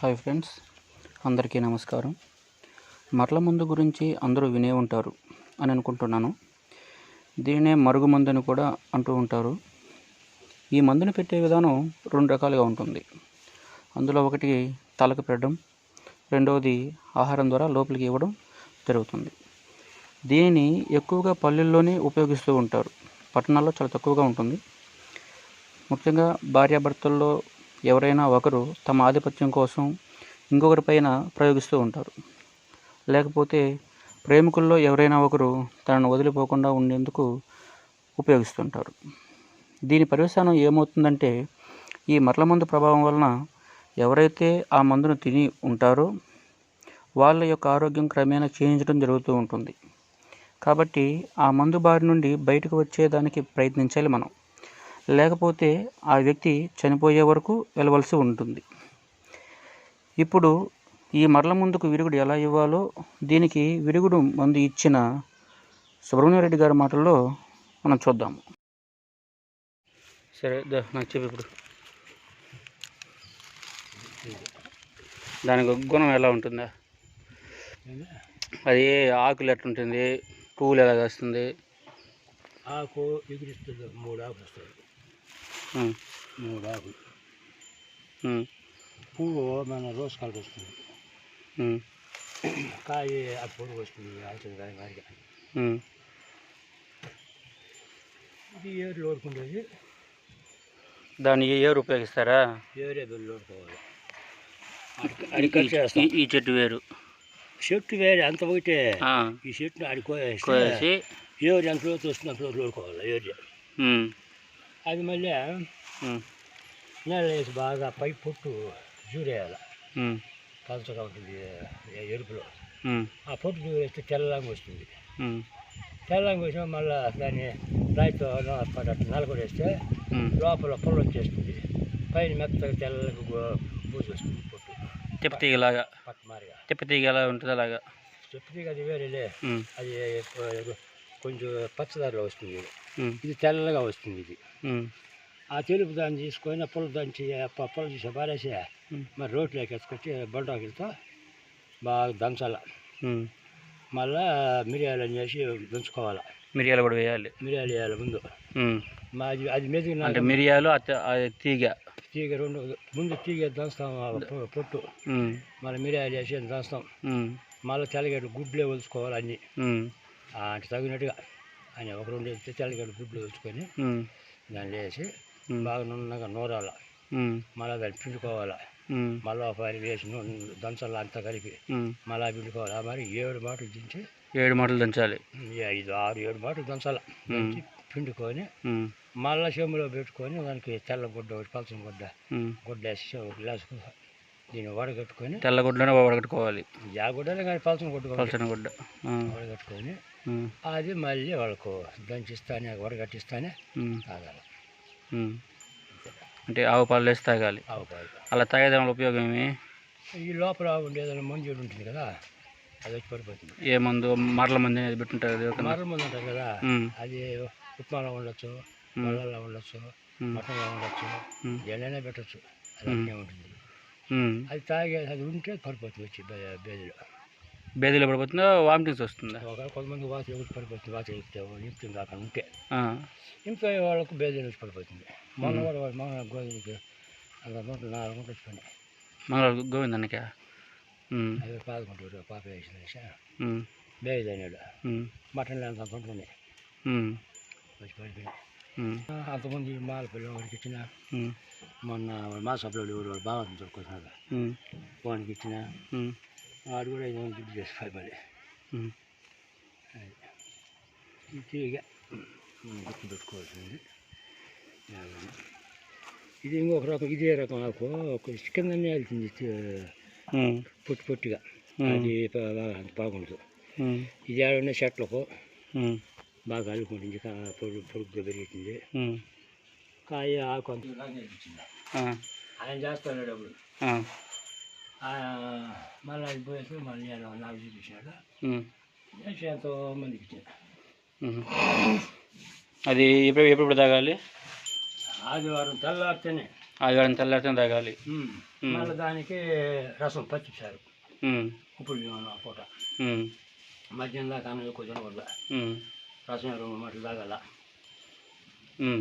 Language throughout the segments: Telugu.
హాయ్ ఫ్రెండ్స్, అందరికీ నమస్కారం. మరల మందు గురించి అందరూ వినే ఉంటారు అని అనుకుంటున్నాను. దీన్నే మరుగుమందు అని కూడా అంటూ ఉంటారు. ఈ మందుని పెట్టే విధానం రెండు రకాలుగా ఉంటుంది. అందులో ఒకటి తలకు పెట్టడం, రెండవది ఆహారం ద్వారా లోపలికి ఇవ్వడం జరుగుతుంది. దీనిని ఎక్కువగా పల్లెల్లోనే ఉపయోగిస్తూ ఉంటారు. పట్టణాల్లో చాలా తక్కువగా ఉంటుంది. ముఖ్యంగా భార్యాభర్తల్లో ఎవరైనా ఒకరు తమ ఆధిపత్యం కోసం ఇంకొకరిపైన ప్రయోగిస్తూ ఉంటారు. లేకపోతే ప్రేమికుల్లో ఎవరైనా ఒకరు తనను వదిలిపోకుండా ఉండేందుకు ఉపయోగిస్తుంటారు. దీని పర్యవసానం ఏమవుతుందంటే, ఈ మరల మందు ప్రభావం వలన ఎవరైతే ఆ మందును తిని ఉంటారో వాళ్ళ యొక్క ఆరోగ్యం క్రమేణా క్షీణించడం జరుగుతూ ఉంటుంది. కాబట్టి ఆ మందు బారి నుండి బయటకు వచ్చేదానికి ప్రయత్నించాలి మనం. లేకపోతే ఆ వ్యక్తి చనిపోయే వరకు వెళ్ళవలసి ఉంటుంది. ఇప్పుడు ఈ మరల మందుకు విరుగుడు ఎలా ఇవ్వాలో, దీనికి విరుగుడు మందు ఇచ్చిన సుబ్రహ్మణ్యారెడ్డి గారి మాటల్లో మనం చూద్దాము. సరే, నాకు చెప్పు. ఇప్పుడు దానికి గుణం ఎలా ఉంటుందా? అది ఆకులు ఎట్లుంటుంది, పువ్వులు ఎలా వస్తుంది? ఆకు ఎగిరిస్తుంది, 3 ఆకులు వస్తుంది. 3 ఆకులు. పువ్వు మన రోజు కలర్ వస్తుంది. కాయ ఆ పొడుగు వస్తుంది, అవుతుంది కాయ వారిగా. ఇది ఏరులో ఓడుకుండేది. దాన్ని ఏరు ఉపయోగిస్తారా? ఏరే బెల్లు ఓడుకోవాలి. ఈ చెట్టు వేరు, చెట్టు వేరే అంత ఒకటే. ఈ చెట్టును అడికోసి ఏరు ఎంత లోతు వస్తుంది అంత లోతు ఓడుకోవాలి. ఏరు అది మళ్ళీ నెల వేసి బాగా పై పొట్టు జూరేయాలి. పలచగా ఉంటుంది ఎరుపులో. ఆ పొట్టు జూరేస్తే తెల్లంగా వస్తుంది. తెల్లంగా వచ్చినా మళ్ళీ దాన్ని రాయితో నలగొడేస్తే లోపల పొల్ల వచ్చేస్తుంది. పైన మెత్తగా తెల్లగా బూజు వస్తుంది పొట్టు. తిప్పతీగలాగా పక్కమారిగా తిప్పతీగ ఎలా ఉంటుంది అలాగా. తిప్పతీగ అది వేరేలే. అది కొంచెం పచ్చదారిలో వస్తుంది. ఇది తెల్లగా వస్తుంది. ఇది ఆ తెలుపు దాన్ని తీసుకొని పొల దంచి పొల తీసి పారేసి మరి రోట్లోకి ఎత్తుకొచ్చి బండాకులతో బాగా దంచాల. మళ్ళా మిరియాలు అని చేసి దంచుకోవాలి. మిరియాలు కూడా వేయాలి. మిరియాలు వేయాలి ముందు. అది మెదిగిన అంటే మిరియాలు తీగ రెండు ముందు తీగ దంచుతాం పొట్టు. మళ్ళీ మిరియాలు వేసి దంచుతాం. మళ్ళీ తెల్లగడ్డ గుడ్లే ఒలుచుకోవాలి అన్నీ. అంటే తగినట్టుగా అని ఒక 2 తెల్లగడ్డ గుడ్లు ఒలుచుకొని దాన్ని వేసి బాగా నున్నగా నూరాల. మళ్ళీ దాన్ని పిండుకోవాలి. మళ్ళీ ఒక 10 వేసి దంచాలి అంతా కలిపి. మళ్ళీ పిండుకోవాలి. మరి 7 మాటలు దించి 7 మాటలు దంచాలి. 5, 6, 7 మాటలు దంచాలి. దంచి పిండుకొని మళ్ళీ చెంబులో పెట్టుకొని దానికి తెల్ల గుడ్డ ఒకటి పలచని గుడ్డ వేసి ఒక గ్లాసు దీన్ని వడగట్టుకొని. తెల్ల గుడ్డనే వడగట్టుకోవాలి. ఆ గుడ్డనే కానీ పలచని గుడ్డ వడగట్టుకొని అది మళ్ళీ వాళ్ళకు దంచిస్తానే వడగట్టిస్తానే తాగాలి. అంటే ఆవు పాలు వేసి తాగాలి. ఆవు పాలు అలా తాగేదాని వల్ల ఉపయోగం ఏమి? ఈ లోపల ఉండేదాన్ని మంజూరు ఉంటుంది కదా, అది వచ్చి పడిపోతుంది. ఏ మందు? మరల మందు అనేది పెట్టుంటారు. మరల మందు ఉంటుంది కదా, అది ఉప్మాలో ఉండొచ్చు, పళ్ళల్లో ఉండొచ్చు, మటన్లో ఉండొచ్చు, ఎన్నైనా పెట్టచ్చు. అది అట్నే ఉంటుంది. అది తాగే అది ఉంటే పడిపోతుంది. వచ్చి బేదీలో పడిపోతుందా? వామిటింగ్స్ వస్తుందా? కొంతమంది వాత ఎగుటి పడిపోతుంది. వాత నింపుతుంది అక్కడ ఉంటే. ఇంట్లో వాళ్ళకు బేదీలు వచ్చి పడిపోతుంది. మొన్న కూడా మన గోధుమకి 4 గుంటలు వచ్చిపోయినాయి. మంగళవారం గోవిందన్నక అది 11 పాప వేసిన బేదీ అయినాడు. మటన్లు అంత కొంటున్నాయి వచ్చి పడిపోయినాయి. అంతకుముందు మాల పిల్లలు వాడికి ఇచ్చిన, మొన్న మా సభలో ఎవరు బాగా దొరుకుతున్నారు వాడికి ఇచ్చిన, వాడు కూడా 5 మంది దుడ్డు చేసి పైబడి తీగ గుర్తు పెట్టుకోవాల్సింది. ఇది ఇంకొక రకం, ఇదే రకం ఆకు కింద వెళ్తుంది పొట్టి పొట్టిగా. అది బాగుంటుంది. ఇది ఏడున్న చెట్లకు బాగా అల్లుకుంటుంది. పొడుగ్గా పెరుగుతుంది. కాయ ఆకు అంత ఆయన చేస్తాడు అప్పుడు. మళ్ళీ అది పోయేసి మళ్ళీ నేను నాకు చూపించాడు. ఎంతో మందికి ఇచ్చాను. అది ఎప్పుడు తాగాలి? ఆదివారం తెల్లారితేనే. ఆదివారం తెల్లారితే తాగాలి. మళ్ళీ దానికి రసం పచ్చిసారు ఇప్పుడు ఆ పూట మధ్యాహ్నం దాకా అన్నం ఎక్కువ తినకూడదు. రసం 2-3 మాటలు తాగాల.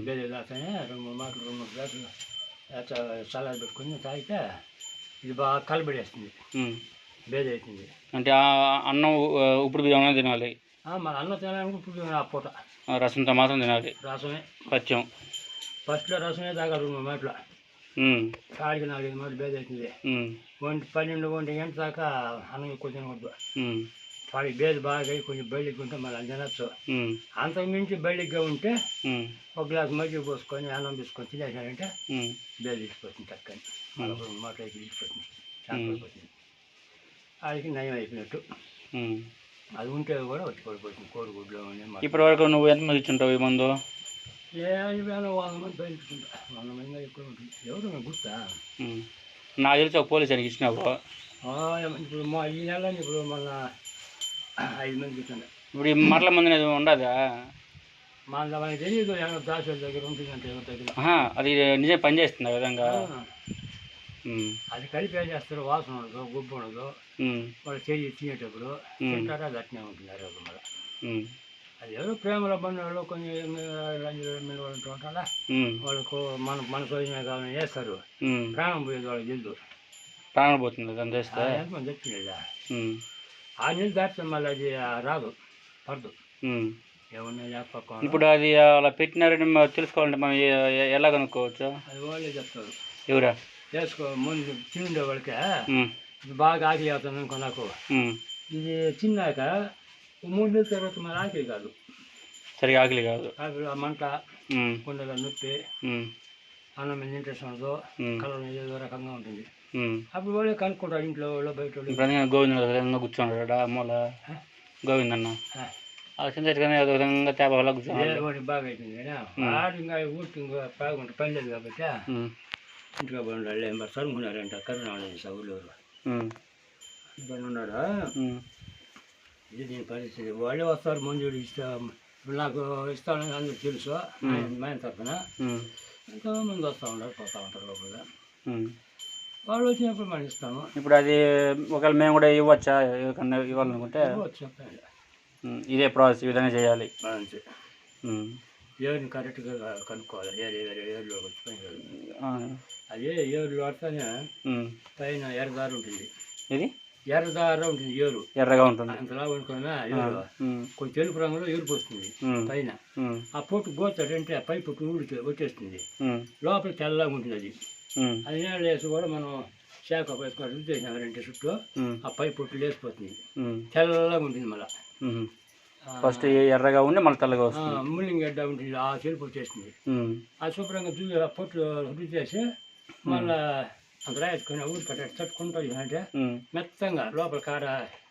బేదీ తాగితేనే 2-3 మాటలు 2-3 గ్లాసులు చల్లారి పెట్టుకుని తాగితే ఇది బాగా కలబడేస్తుంది, బేదీ అవుతుంది. అంటే అన్నం ఇప్పుడు బియ్యం తినాలి. మన అన్నం తినాలని ఇప్పుడు ఆ పూట రసంతో మాత్రం తినాలి. రసమే పచ్చం ఫస్ట్లో రసమే తాగాలి 2-3 మాటలు. కాడికి 4-5 మాటలు బేదీ అవుతుంది. 12-1 గంట దాకా అన్నం ఎక్కువ తినకూడదు. వాడికి బేది బాగా కొంచెం బయటికి ఉంటే మళ్ళీ అది తినచ్చు. అంతకుమించి బయటిగా ఉంటే 1 గ్లాసు మజ్జిగ పోసుకొని అన్నం తీసుకొని తినేసారంటే బేది తీసిపోతుంది చక్కని. మళ్ళీ 2 మాటలు అయితే తీసిపోతుంది, పడిపోతుంది. వాడికి నయం అయిపోయినట్టు. అది ఉంటే కూడా వచ్చి పడిపోతుంది కోడిగుడ్లో. ఇప్పటి వరకు నువ్వు ఎంతమంది ఇచ్చుంటావు ఈ మందు? 100 మంది బయలుతుంటా, 100 మంది ఎక్కువ ఉంటుంది. ఎవరు గుర్తా? నాకు తెలిసి ఒక పోలీస్ అని ఇచ్చినప్పుడు ఇప్పుడు ఈ నెల ఇప్పుడు మళ్ళీ 5 మంది కూర్చుండే. ఇప్పుడు ఈ మరల మంది అనేది ఉండదా? మనకి తెలియదు, దాసుల దగ్గర ఉంటుందంటే ఎవరి దగ్గర. అది నిజం పనిచేస్తుంది ఆ విధంగా. అది కలిపి ఏం చేస్తారు, వాసన ఉండదు, గుబ్బు ఉండదు. వాళ్ళు చెయ్యి తినేటప్పుడు తింటారా అది అట్నే ఉంటుంది. మళ్ళీ అది ఎవరో ప్రేమలో బంధువులు కొంచెం రంజులు ఉంటారా, వాళ్ళకు మన సోజమే కావాలని చేస్తారు. ప్రాణం పోయేది వాళ్ళకి తెలుసు. ప్రాణం పోతుంది ఎంతమంది చెప్పిందా? ఆ నీళ్ళు దాటితే మళ్ళీ అది రాదు, పడదు. ఏమన్నా చెప్పక ఇప్పుడు అది అలా పెట్టినారని తెలుసుకోవాలంటే మనం ఎలా కనుక్కోవచ్చు? అది వాళ్ళే చెప్తారు. ఎవరా? చేసుకో ముందు తిండే వాళ్ళకే ఇది బాగా ఆకలి అవుతుంది అనుకో. నాకు ఇది తిన్నాక 3 నెలల తర్వాత మరి ఆకలి కాదు, సరిగా ఆకలి కాదు. ఆ మంట, గుండెలో నొప్పి, అన్నం మీద ఇంట్రెస్ట్ ఉండదు, కలర్ ఏదో రకంగా ఉంటుంది. అప్పుడు వాళ్ళే కనుక్కుంటారు ఇంట్లో వాళ్ళు బయట వాళ్ళు. గోవింద కూర్చోండి మూల గోవిందన్న అదో విధంగా తేప వల్ల కూర్చోండి. బాగా అవుతుంది కానీ ఇంకా ఊరికి ఇంకా బాగుంటుంది, పని లేదు కాబట్టి ఇంటిగా బాగుండాలి. మరి చదువుకున్నారంట కరుణాలయం సభలు పని ఉన్నాడా. ఇది దీని పరిస్థితి. వాళ్ళే వస్తారు మంజూరు ఇస్తా, నాకు ఇస్తానని అందరూ తెలుసు. మా తరఫున ఎంతోమంది వస్తూ ఉంటారు, పోతూ ఉంటారు లోపల. వాళ్ళు వచ్చినప్పుడు మనం ఇస్తాము. ఇప్పుడు అది ఒకవేళ మేము కూడా ఇవ్వచ్చా? ఇవ్వాలనుకుంటే చెప్పండి. ఇదే ప్రాసెస్, ఈ విధంగా చేయాలి. అంతే. ఏరుని కరెక్ట్గా కనుక్కోవాలి. ఏరులో వచ్చి అదే ఏరులో పడితేనే పైన ఎర్రదారు ఉంటుంది. ఇది ఎర్రదార ఉంటుంది, ఏరు ఎర్రగా ఉంటుంది. అంతలా వండుకున్నా ఏరు కొంచెం తెలుపు రంగులో ఏరుపు వస్తుంది పైన. ఆ పొట్టు గోతాడంటే ఆ పై పొట్టు వచ్చేస్తుంది, లోపల తెల్లగా ఉంటుంది. అది నీళ్ళు వేసి కూడా మనం శాఖ వేసుకొని రుచి చేసినారంటే చుట్టూ ఆ పై పొట్టు లేసిపోతుంది, తెల్లగా ఉంటుంది. మళ్ళీ ఫస్ట్ ఎర్రగా ఉండి మళ్ళీ తెల్లగా వస్తుంది. ముల్లింగ్ గడ్డ ఉంటుంది, ఆ తెలుపు వచ్చేస్తుంది. ఆ శుభ్రంగా పొట్లు రుచి చేసి మళ్ళీ అంత రాసుకొని ఊరి కట్ట తట్టుకుంటుంది అంటే మెత్తంగా లోపల కాడ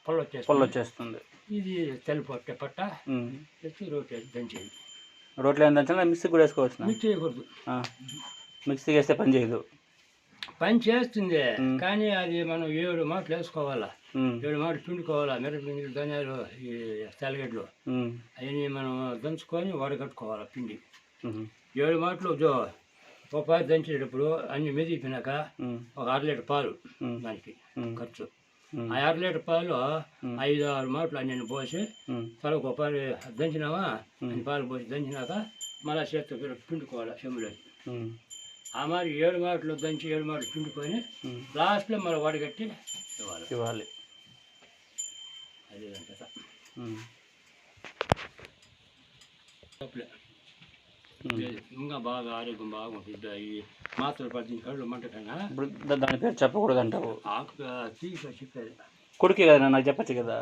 పొల్ల వచ్చేస్తుంది. ఇది తెల్ల పొట్టే పట్ట తెచ్చి రోటి దంచేది. రోట్లో ఏం దంచాలి? మిక్సీ కూడా వేసుకోవచ్చు. మిక్సీ చేయకూడదు, మిక్సీ వేస్తే పని చేయదు. పని చేస్తుంది కానీ అది మనం 7 మాటలు వేసుకోవాలా, 7 మాటలు పిండుకోవాలా. మిరపపిండి, ధనియాలు, ఈ తెల్లగడ్డలు అవన్నీ మనం దంచుకొని వడగట్టుకోవాలా పిండి. 7 మాటలు ఒక పాలు దంచేటప్పుడు అన్ని మెదిగిపోయినాక ఒక 1/2 లీటర్ పాలు దానికి ఖర్చు. ఆ 1/2 లీటర్ పాలు 5-6 మాటలు అన్ని పోసి తలకు ఒక పాలు దంచినామా, అన్ని పాలు పోసి దంచినాక మళ్ళీ చేతితో పిండుకోవాలి చెమ్ములో. ఆ మరి 7 మాటలు దంచి 7 మాటలు పిండుకొని లాస్ట్లో మళ్ళీ వడగట్టి ఇవ్వాలి. అదే అంత ఇంకా బాగా ఆరోగ్యం బాగుంటుంది. ఈ మాత్రలు 10 కళ్ళు మంట కన్నా దాని పేరు చెప్పకూడదు అంటావు. తీసి చెప్పేది కొడుకే కదా, నాకు చెప్పచ్చు కదా.